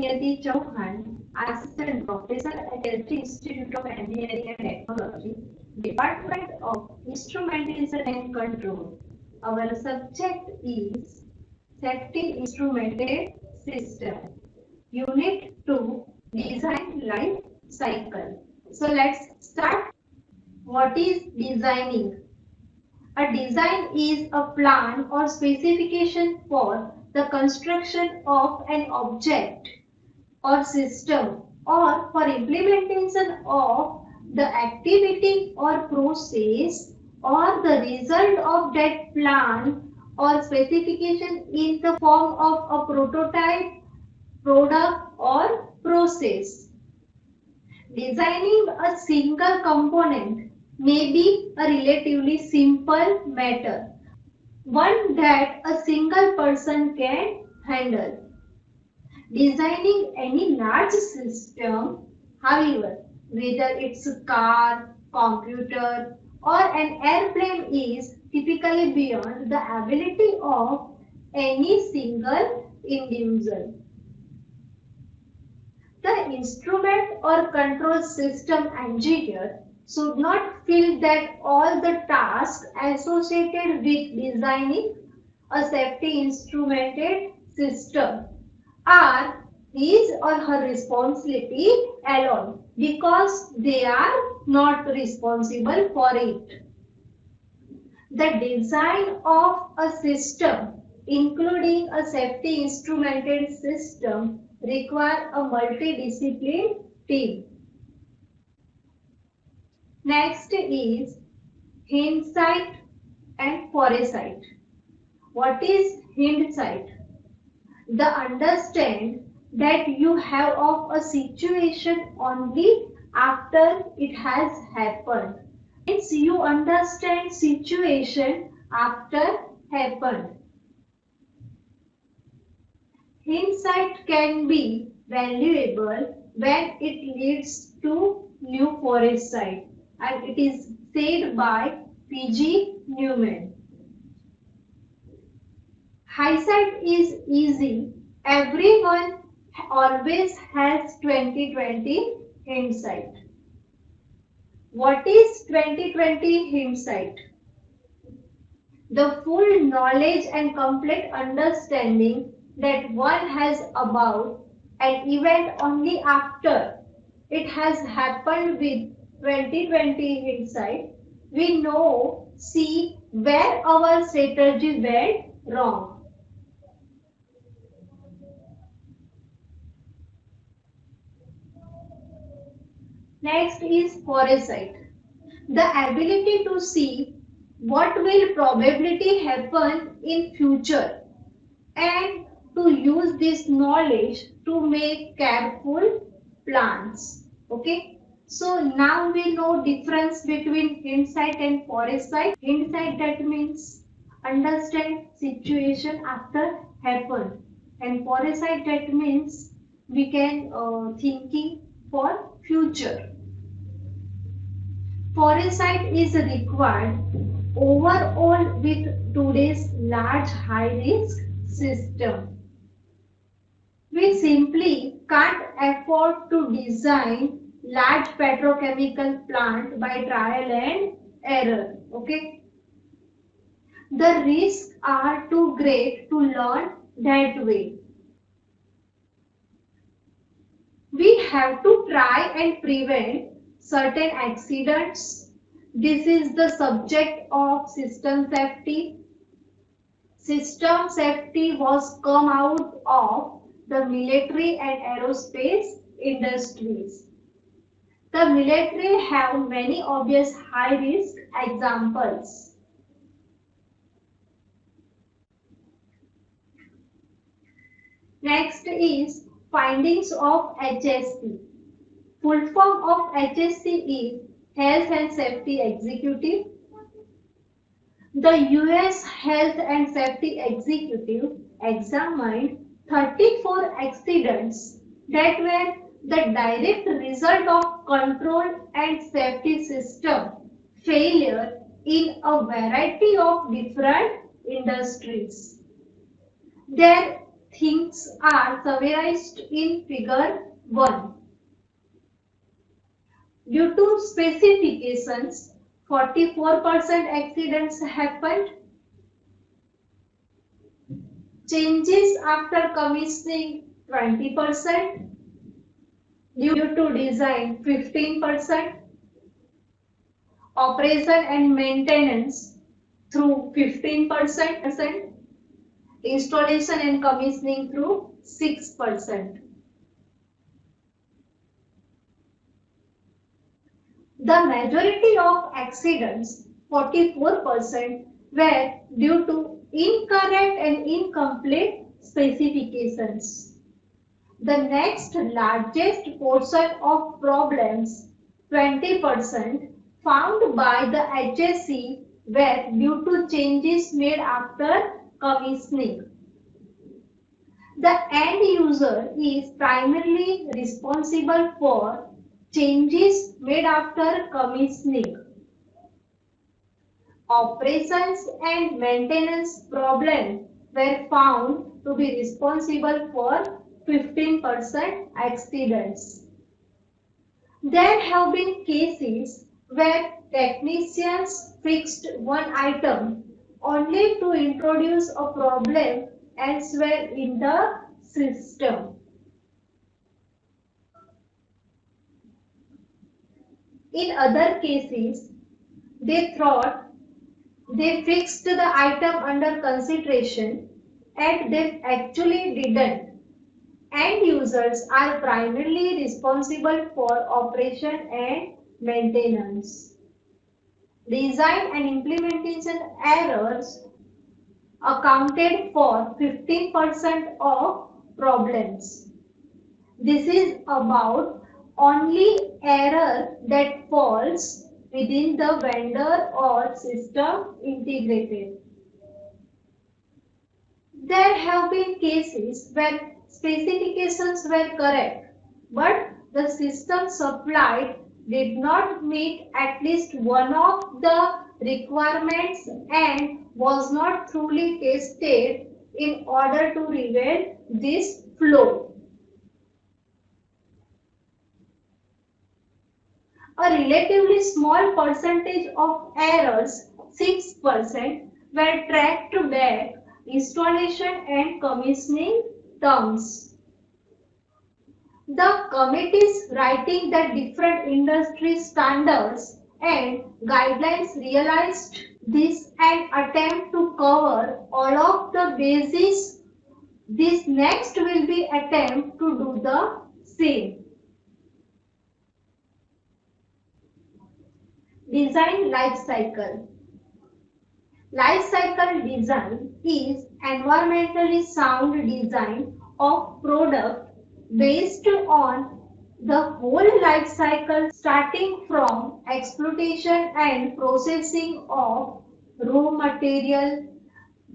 Niyati Chauhan, Assistant Professor at LT Institute of Engineering and Technology, Department of Instrumentation and Control. Our subject is Safety Instrumented System. Unit 2, Design Life Cycle. So let's start. What is designing? A design is a plan or specification for the construction of an object or system or for implementation of the activity or process or the result of that plan or specification in the form of a prototype, product or process. Designing a single component may be a relatively simple matter, one that a single person can handle. Designing any large system, however, whether it's a car, computer, or an airplane, is typically beyond the ability of any single individual. The instrument or control system engineer should not feel that all the tasks associated with designing a safety instrumented system are his or her responsibility alone because they are not responsible for it. The design of a system, including a safety instrumented system, require a multidisciplinary team. Next is hindsight and foresight. What is hindsight? The understand that you have of a situation only after it has happened. Means you understand situation after happened. Hindsight can be valuable when it leads to new foresight, and it is said by P.G. Newman. Hindsight is easy. Everyone always has 20/20 hindsight. What is 20/20 hindsight? The full knowledge and complete understanding that one has about an event only after it has happened. With 20/20 hindsight, we see where our strategy went wrong. Next is foresight. The ability to see what will probability happen in future and to use this knowledge to make careful plans. Okay. So now we know difference between hindsight and foresight. Hindsight, that means understand situation after happened, and foresight, that means we can thinking for future. Foresight is required overall with today's large high-risk system. We simply can't afford to design large petrochemical plant by trial and error. Okay. The risks are too great to learn that way. We have to try and prevent certain accidents. This is the subject of system safety. System safety was come out of the military and aerospace industries. The military have many obvious high risk examples. Next is findings of HSE. Full form of HSE is Health and Safety Executive. The US Health and Safety Executive examined 34 accidents that were the direct result of control and safety system failure in a variety of different industries. Their things are summarized in figure 1. Due to specifications, 44% accidents happened. Changes after commissioning 20%. Due to design 15%. Operation and maintenance through 15%. Installation and commissioning through 6%. The majority of accidents, 44%, were due to incorrect and incomplete specifications. The next largest portion of problems, 20%, found by the HSE were due to changes made after commissioning. The end user is primarily responsible for changes made after commissioning. Operations and maintenance problems were found to be responsible for 15% accidents. There have been cases where technicians fixed one item only to introduce a problem elsewhere in the system. In other cases, they thought they fixed the item under consideration and they actually didn't. End users are primarily responsible for operation and maintenance. Design and implementation errors accounted for 15% of problems. This is about only error that falls within the vendor or system integrated. There have been cases where specifications were correct, but the system supplied did not meet at least one of the requirements and was not truly tested in order to reveal this flaw. A relatively small percentage of errors, 6%, were tracked back installation and commissioning terms. The committees writing the different industry standards and guidelines realized this and attempt to cover all of the bases. This next will be attempt to do the same. Design life cycle. Life cycle design is environmentally sound design of product based on the whole life cycle starting from exploitation and processing of raw material,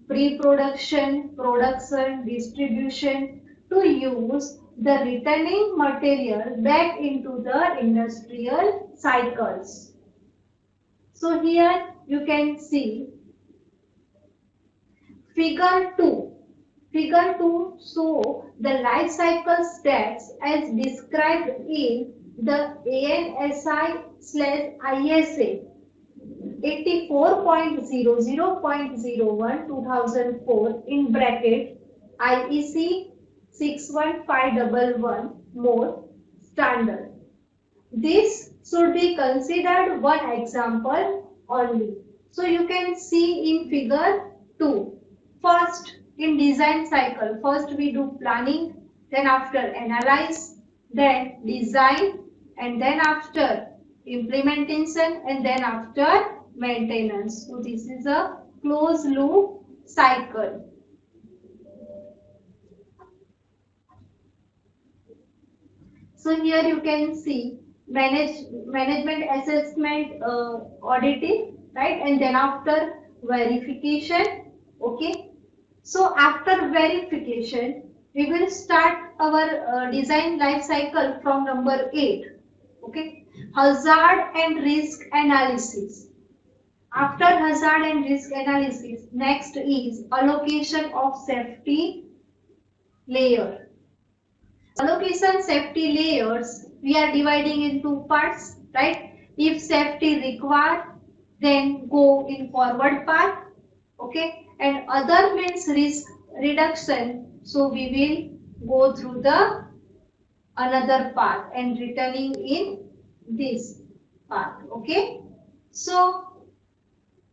pre-production, production, distribution to use the returning material back into the industrial cycles. So here you can see figure 2. Figure 2 show the life cycle steps as described in the ANSI/ISA 84.00.01 2004 in bracket IEC 61511 more standard. This should be considered one example only. So you can see in figure 2. First, in design cycle, first we do planning, then after analyze, then design, and then after implementation, and then after maintenance. So this is a closed loop cycle. So here you can see management assessment auditing, right? And then after verification, okay. So after verification, we will start our design life cycle from number 8, okay. Hazard and risk analysis. After hazard and risk analysis, next is allocation of safety layer. Allocation safety layers we are dividing in two parts, right? If safety required, then go in forward path, okay? And other means risk reduction, so we will go through the another path and returning in this path, okay? So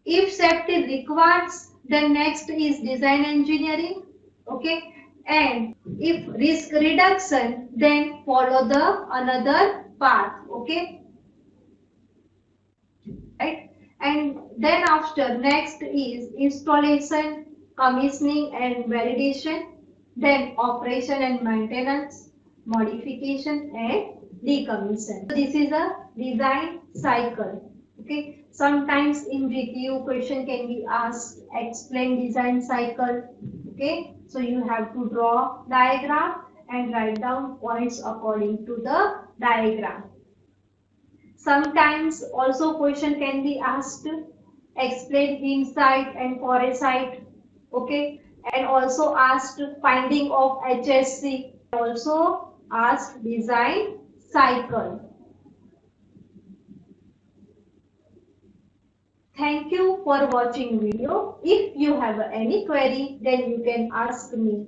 if safety requires, then next is design engineering, okay? And if risk reduction, then follow the another path, okay? Right? And then after next is installation, commissioning and validation, then operation and maintenance, modification and decommission. So this is a design cycle. Okay. Sometimes in GTU question can be asked explain design cycle. Okay. So you have to draw diagram and write down points according to the diagram. Sometimes also question can be asked explain beam site and forest site, okay, and also asked finding of HSC, also asked design cycle. Thank you for watching video. If you have any query, then you can ask me.